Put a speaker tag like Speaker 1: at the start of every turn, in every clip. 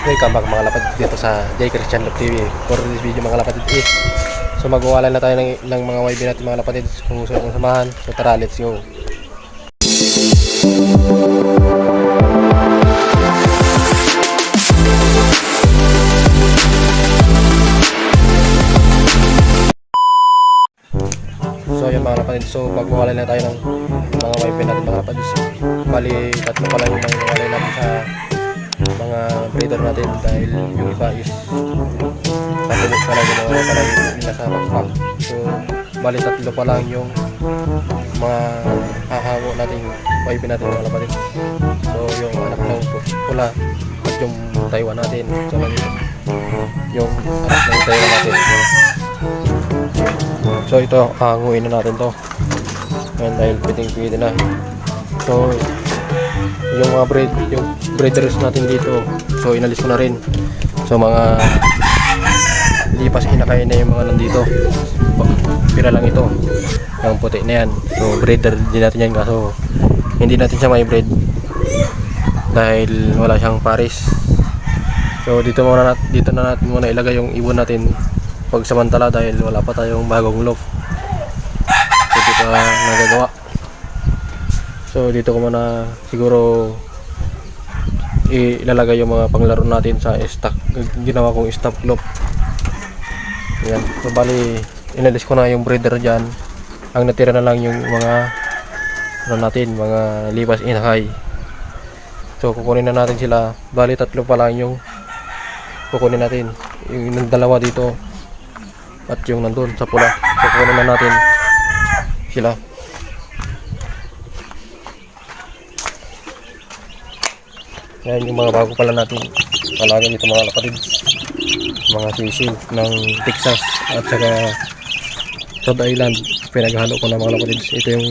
Speaker 1: Welcome back mga lapatid dito sa J. Christian Love TV. For this video mga lapatid is so magwawala na tayo ng mga YB natin mga lapatid. Kung gusto kong samahan, so tara, let's go. So yun mga lapatid, so magwawala na tayo ng mga YB natin mga lapatid. Bali tatlo pala yung magwawala natin sa mga breeder natin dahil yung iba is natulog pa lang yung mga pala yung nasa backpack. So bali tatlo pa lang yung mga hahango natin YB natin mga lapatid. So yung anak ng pula at yung Taiwan natin, so yung anak ng Taiwan natin. So ito hahanguin na natin to and dahil pwede na. So yung mga breeders natin dito, so inalis ko na rin. So mga lipas inakain na yung mga nandito, pira lang ito yung puti na yan. So breeder din natin yan, kaso hindi natin siya may breed dahil wala siyang pares. So dito na natin muna ilagay yung ibon natin pagsamantala dahil wala pa tayong bagong loft, so di pa nagagawa. So dito ko muna siguro ilalagay yung mga panglaro natin sa stock, ginawa kong stock loop. Yan, so bali inalis ko na yung breeder dyan. Ang natira na lang yung mga natin, mga lipas inakay. So kukunin na natin sila, bali tatlo pa lang yung kukunin natin, yung dalawa dito at yung nandun sa pula. So kukunin na natin sila. Yan yung mga bago pala natin talaga dito mga lapatid, mga sisiw ng Texas at saka Rhode Island, pinaghalo ko na mga lapatid. Ito yung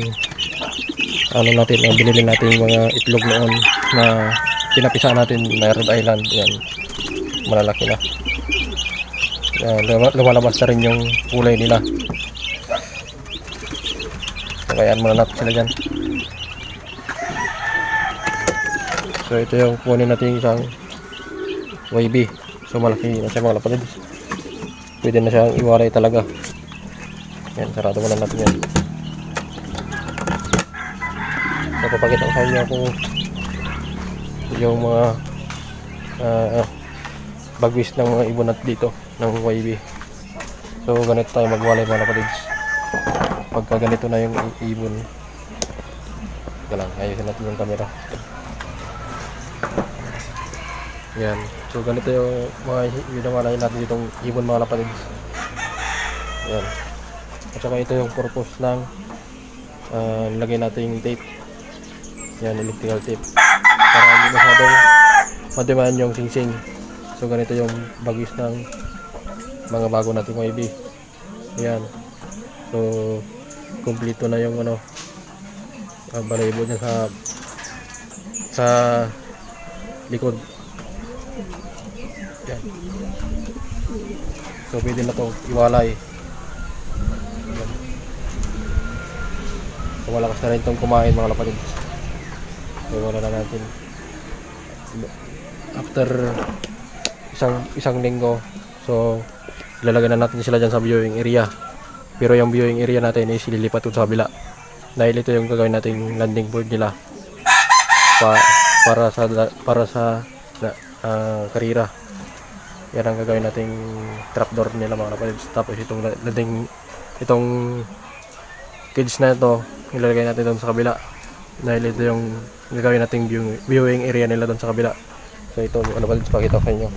Speaker 1: ano natin, ang binili natin mga itlog noon na pinapisa natin na Rhode Island. Yan, malalaki na. Yan, lumalabas na rin yung kulay nila. So kaya muna natin sila dyan. So ito yung kunin natin isang YB. So malaki na siya mga lapatid. Pwede na siyang iwalay talaga. Yan, sarado muna natin yan. So papakita ko sa inyo kung yung mga bagwis ng mga ibon natin dito ng YB. So ganito tayo magwalay mga lapatid. Pagka ganito na yung ibon, ayusin natin yung camera. Yan, so ganito yung mga winawalay natin ditong ibon mga lapatid. Yan, at saka ito yung purpose ng nilagay natin yung tape. Yan, electrical tape para hindi masyadong madimaan yung singsing. So ganito yung bagis ng mga bago nating YB. Yan, so kumpleto na yung balahibo niya sa likod. Yan. So pwede na to iwalay. Yan. So malakas na rin itong kumain mga lapatid. So wala na natin after isang linggo. So ilalagay na natin sila dyan sa viewing area, pero yung viewing area natin is ililipat ito sa kabila dahil ito yung gagawin nating landing board nila para sa karira. Yan ang gagawin nating trapdoor nila mga kapatid. Tapos itong cage na ito ilalagay natin doon sa kabila dahil ito yung gagawin nating viewing area nila doon sa kabila. So ito mga kapatid, pakita ko sa inyo.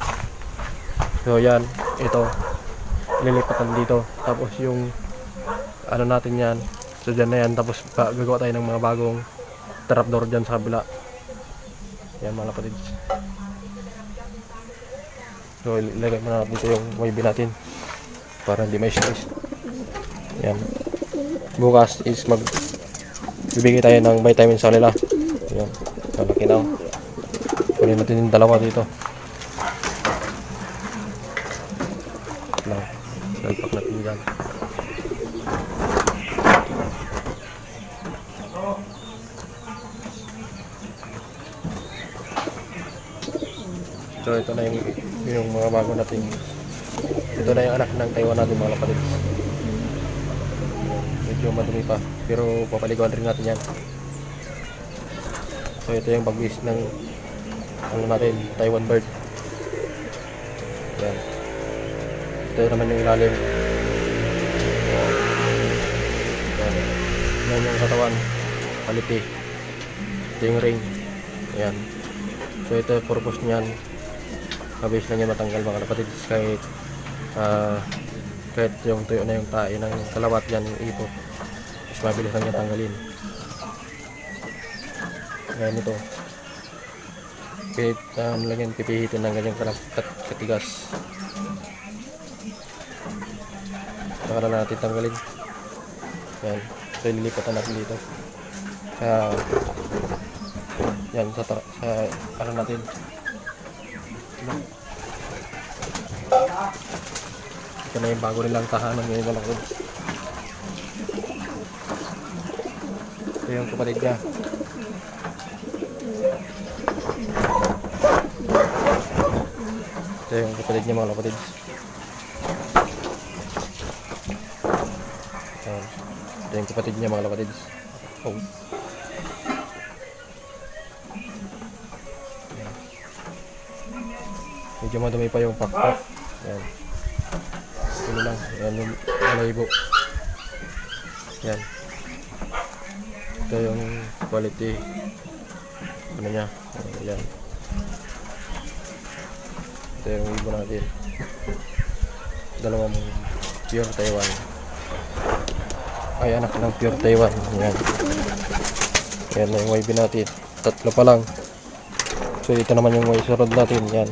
Speaker 1: So yan, ito lilipatan dito, tapos yung ano natin yan, so dyan na yan, tapos gagawa tayo ng mga bagong trapdoor dyan sa kabila. Yan mga kapatid. So ilagay muna natin dito yung YB natin para hindi may stress. Yan, bukas is bibigay tayo ng vitamin sa kanila. Yan, malaki na. Kunin natin yung dalawa dito. Salpak natin dyan. So So ito na yung mga bago nating, ito na yung anak ng Taiwan natin mga kapatid. Medyo madumi pa, pero papaliguan rin natin yan. So ito yung bagwis ng ano natin, Taiwan bird. Yan. Ito naman yung ilalim. Yan. Yan yung katawan, paliti. Ito yung ring. Yan. So ito yung purpose niyan. Mabilis lang yan matanggal mga kapatid. Kahit yung tuyo na yung tae ng kalawat yan, yung ipot, mas mabilis lang yan tanggalin. Ayan ito. Kahit lang yan, pipihitin ng ganyang katigas. Saka na natin tanggalin. Yan. So ililipatan natin dito. Yan sa ano natin. Ito na yung bago nilang tahanan ngayon na lang. Ito yung kapatid niya. Ito yung kapatid niya mga kapatid. Ito yung kapatid niya mga kapatid. Oh. Medyo madumi pa yung pakpak. Yan. Ito lang. Yan yung malaybo. Yan. Ito yung quality. Ano niya. Yan. Ito yung ibo natin. Dalawang pure Taiwan. Ay anak ng pure Taiwan. Yan. Yan na yung YB natin. Tatlo pa lang. So ito naman yung may surod natin. Yan.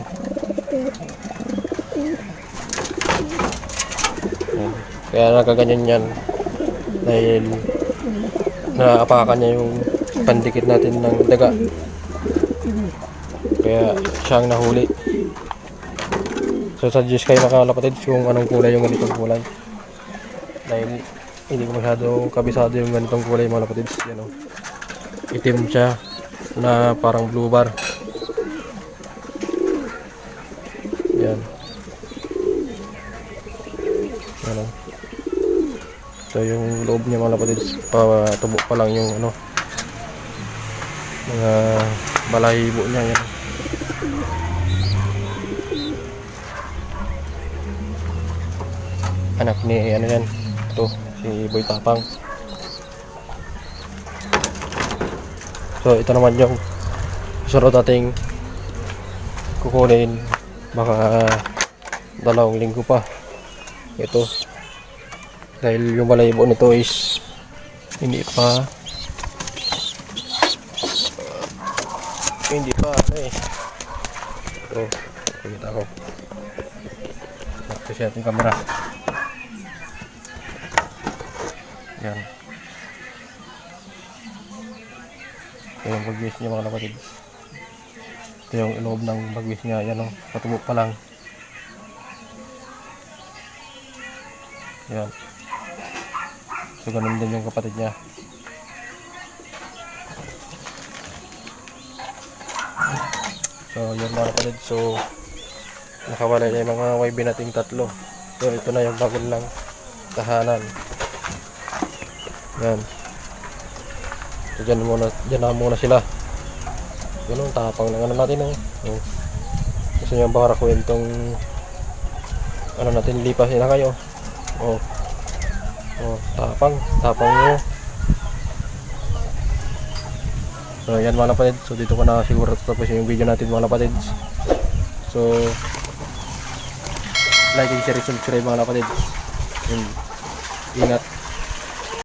Speaker 1: Kaya nakaganyan yan dahil naapakan niya yung pandikit natin ng daga, kaya siyang nahuli. So suggest kayo mga kalapatid kung anong kulay yung ganitong kulay, dahil hindi ko masyado kabisado yung ganitong kulay mga kalapatid. Yan, oh. Itim siya na parang blue bar. Yan. Ano. So yung loob niya mga kapatid, tubo pa lang yung ano, mga balahibo niya. Yan. Anak ni ano yan, ito si Boy Tapang. So ito naman yung susunod nating kukunin, baka 2 linggo pa ito, dahil yung balahibo nito is hindi pa ano eh. Ito, pakita ko. Ito siya ating camera. Yan. Ito yung bagwis niya mga kapatid. Ito yung loob ng bagwis niya. Yan o, patubo pa lang. Yan. So ganun din yung kapatid niya. So yun mga kapatid. So nakawala na yung mga YB nating tatlo. So ito na yung bago lang tahanan. Yan. So dyan na muna sila. Yun ang tapang ng ano natin. Oh. Gusto nyo baka kwentong ano natin, lipasin na kayo. Oh, tapang nyo. So yan mga kapatid, so dito ko na siguro tapos yung video natin mga kapatid. So like and share, subscribe mga kapatid. Ingat.